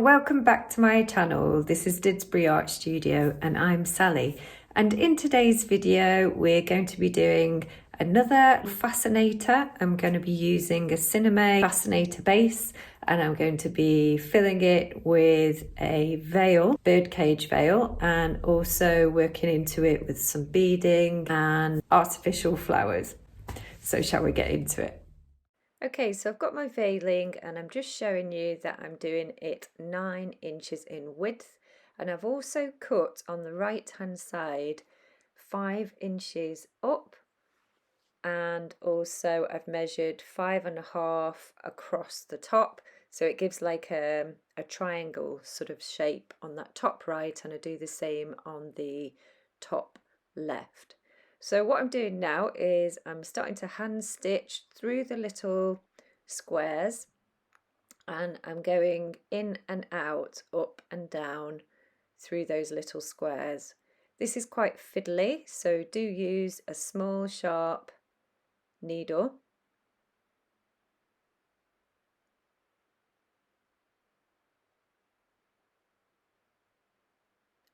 and welcome back to my channel. This is Didsbury Art Studio and I'm Sally, and in today's video we're going to be doing another fascinator. I'm going to be using a Cinema fascinator base and I'm going to be filling it with a veil, birdcage veil, and also working into it with some beading and artificial flowers. So shall we get into it? Okay, so I've got my veiling and I'm just showing you that I'm doing it 9 inches in width, and I've also cut on the right hand side 5 inches up, and also I've measured 5.5 across the top, so it gives like a triangle sort of shape on that top right, and I do the same on the top left. So what I'm doing now is I'm starting to hand stitch through the little squares, and I'm going in and out, up and down through those little squares. This is quite fiddly, so do use a small sharp needle.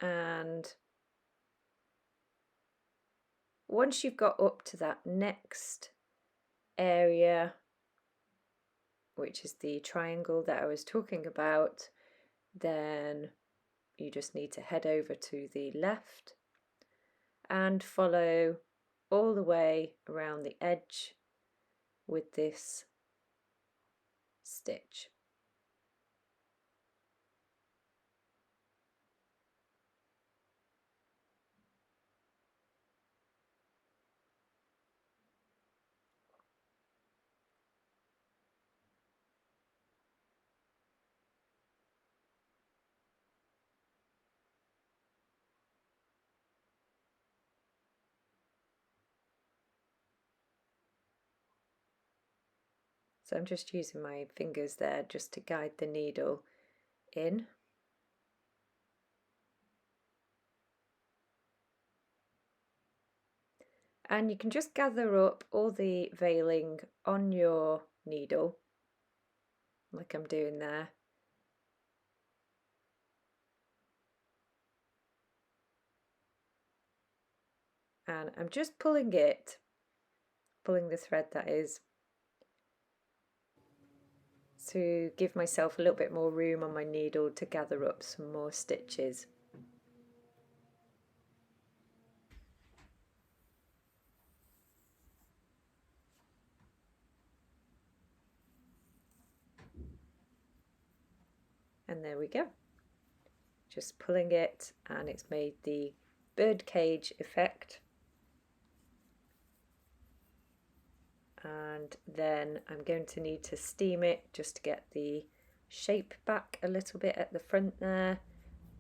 And once you've got up to that next area, which is the triangle that I was talking about, then you just need to head over to the left and follow all the way around the edge with this stitch. So I'm just using my fingers there just to guide the needle in. And you can just gather up all the veiling on your needle, like I'm doing there. And I'm just pulling the thread, that is, to give myself a little bit more room on my needle to gather up some more stitches. And there we go. Just pulling it, and it's made the birdcage effect. And then I'm going to need to steam it just to get the shape back a little bit at the front there,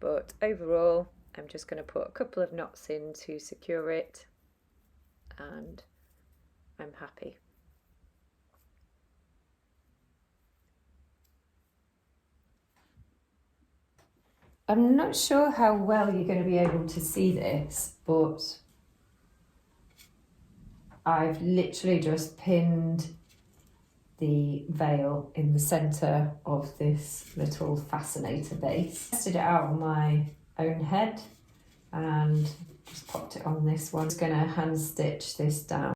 but overall I'm just going to put a couple of knots in to secure it, and I'm happy. I'm not sure how well you're going to be able to see this, but I've literally just pinned the veil in the centre of this little fascinator base. Tested it out on my own head and just popped it on this one. I'm just going to hand stitch this down.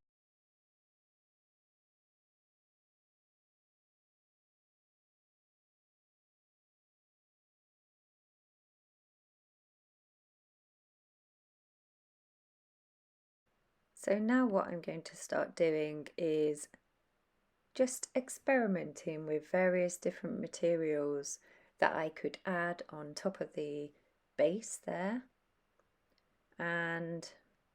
So now what I'm going to start doing is just experimenting with various different materials that I could add on top of the base there. And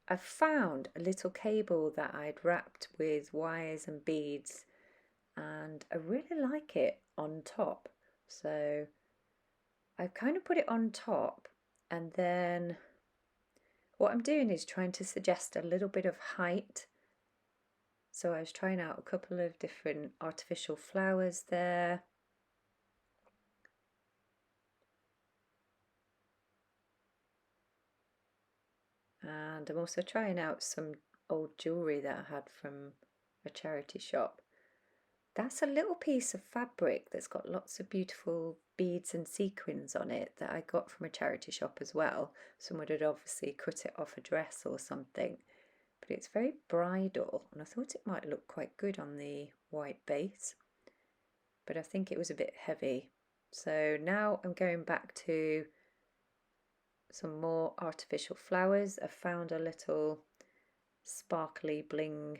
I've found a little cable that I'd wrapped with wires and beads, and I really like it on top. So I've kind of put it on top, and then what I'm doing is trying to suggest a little bit of height. So I was trying out a couple of different artificial flowers there. And I'm also trying out some old jewellery that I had from a charity shop. That's a little piece of fabric that's got lots of beautiful beads and sequins on it that I got from a charity shop as well. Someone had obviously cut it off a dress or something, but it's very bridal and I thought it might look quite good on the white base, but I think it was a bit heavy. So now I'm going back to some more artificial flowers. I found a little sparkly bling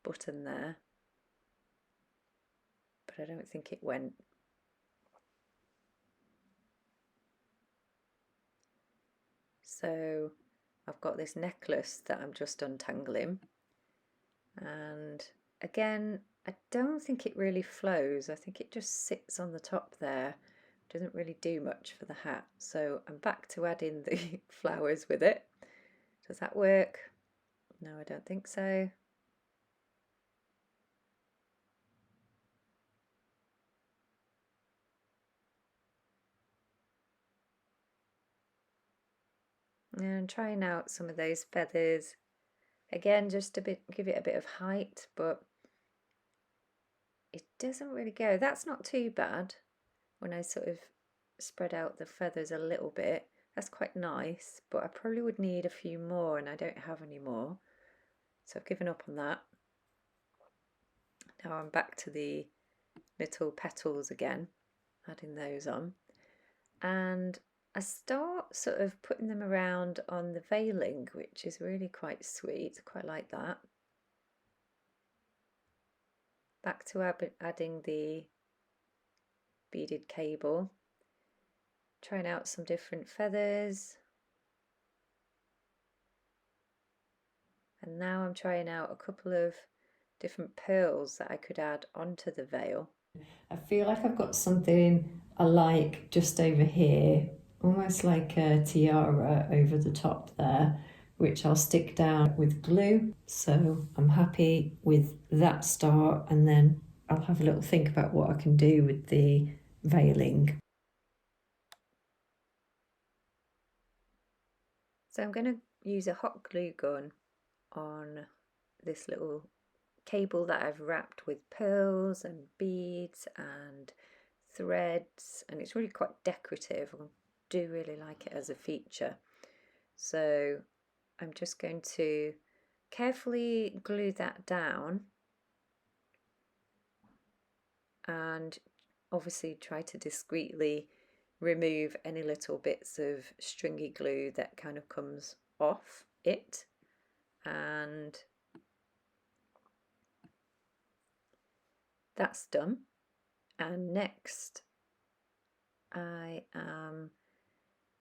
button there, but I don't think it went. So I've got this necklace that I'm just untangling, and again I don't think it really flows. I think it just sits on the top there, doesn't really do much for the hat. So I'm back to adding the flowers with it. Does that work? No, I don't think so. And trying out some of those feathers again, just a bit, give it a bit of height, but it doesn't really go. That's not too bad. When I sort of spread out the feathers a little bit, that's quite nice, but I probably would need a few more and I don't have any more, so I've given up on that. Now I'm back to the little petals again, adding those on, and I start sort of putting them around on the veiling, which is really quite sweet. I quite like that. Back to adding the beaded cable, trying out some different feathers, and now I'm trying out a couple of different pearls that I could add onto the veil. I feel like I've got something I like just over here, almost like a tiara over the top there, which I'll stick down with glue. So I'm happy with that start, and then I'll have a little think about what I can do with the veiling. So I'm going to use a hot glue gun on this little cable that I've wrapped with pearls and beads and threads, and it's really quite decorative. I do really like it as a feature. So I'm just going to carefully glue that down and obviously try to discreetly remove any little bits of stringy glue that kind of comes off it. And that's done. And next I am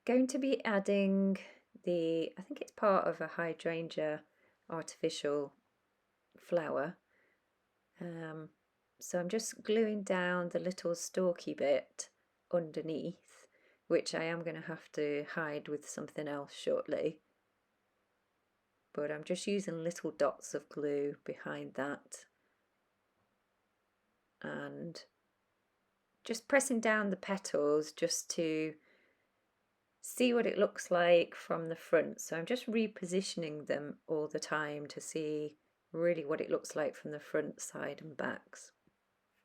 going to be adding I think it's part of a hydrangea artificial flower. So I'm just gluing down the little stalky bit underneath, which I am going to have to hide with something else shortly. But I'm just using little dots of glue behind that and just pressing down the petals just to see what it looks like from the front. So I'm just repositioning them all the time to see really what it looks like from the front, side and backs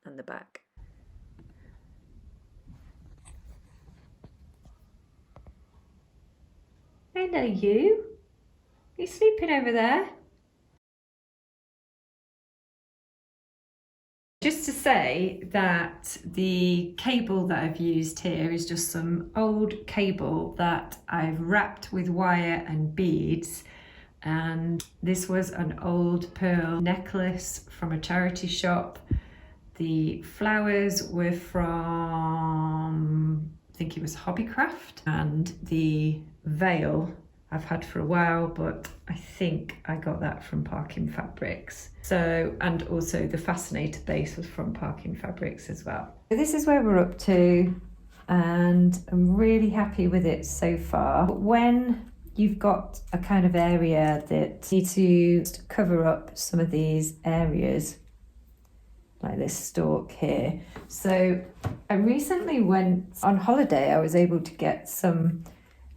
and the back. Hello you. You sleeping over there? Just to say that the cable that I've used here is just some old cable that I've wrapped with wire and beads, and this was an old pearl necklace from a charity shop. The flowers were from, I think it was Hobbycraft, and the veil I've had for a while, but I think I got that from Parking Fabrics. So, and also the fascinator base was from Parking Fabrics as well. So this is where we're up to, and I'm really happy with it so far. But when you've got a kind of area that you need to cover up some of these areas, like this stalk here. So I recently went on holiday. I was able to get some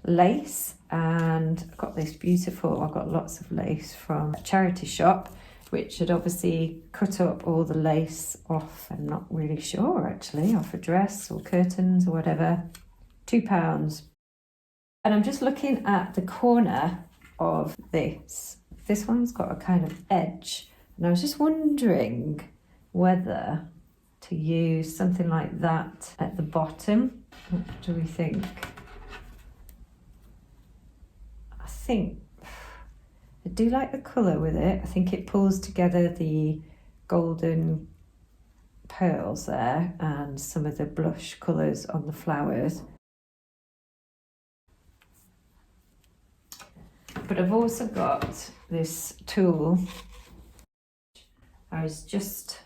lace, and I got this beautiful, I got lots of lace from a charity shop, which had obviously cut up all the lace off, I'm not really sure actually, off a dress or curtains or whatever. £2. And I'm just looking at the corner of this. This one's got a kind of edge, and I was just wondering whether to use something like that at the bottom. What do we think? I do like the colour with it. I think it pulls together the golden pearls there and some of the blush colours on the flowers. But I've also got this tool. I was just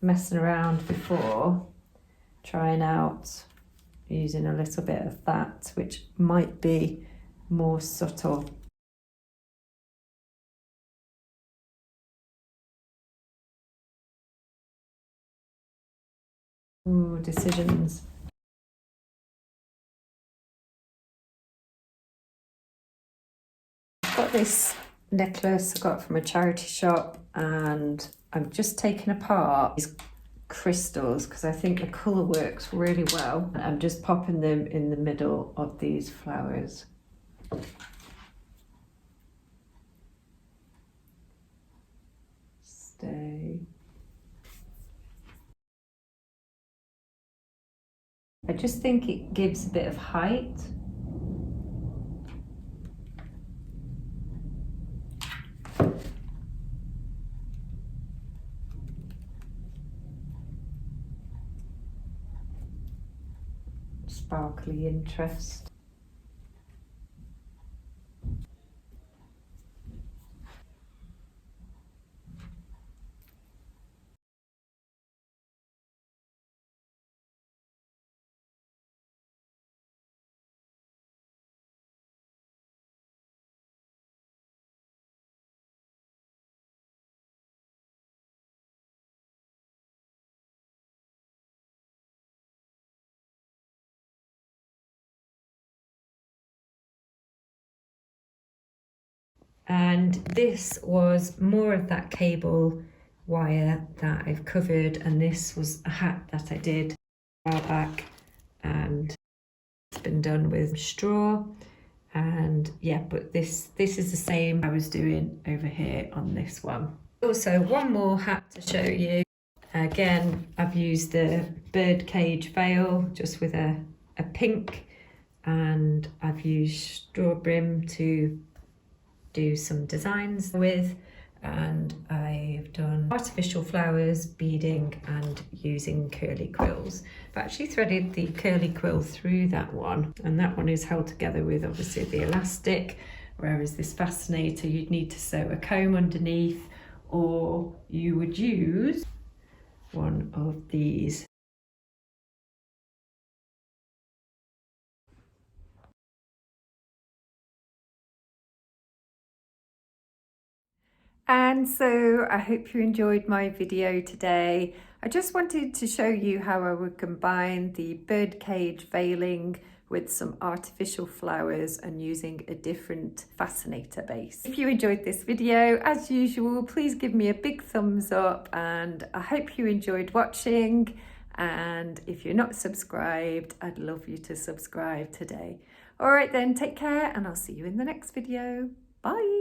messing around before, trying out using a little bit of that, which might be more subtle. Ooh, decisions. I've got this necklace I got from a charity shop, and I'm just taking apart these crystals because I think the colour works really well. I'm just popping them in the middle of these flowers. Stay. I just think it gives a bit of height. Sparkly interest. And this was more of that cable wire that I've covered, and this was a hat that I did a while back, and it's been done with straw. And yeah, but this is the same I was doing over here on this one. Also, one more hat to show you. Again, I've used the birdcage veil just with a pink, and I've used straw brim to do some designs with, and I've done artificial flowers, beading, and using curly quills. I've actually threaded the curly quill through that one, and that one is held together with obviously the elastic, whereas this fascinator you'd need to sew a comb underneath, or you would use one of these. And so I hope you enjoyed my video today. I just wanted to show you how I would combine the birdcage veiling with some artificial flowers and using a different fascinator base. If you enjoyed this video, as usual, please give me a big thumbs up, and I hope you enjoyed watching. And if you're not subscribed, I'd love you to subscribe today. All right then, take care, and I'll see you in the next video. Bye.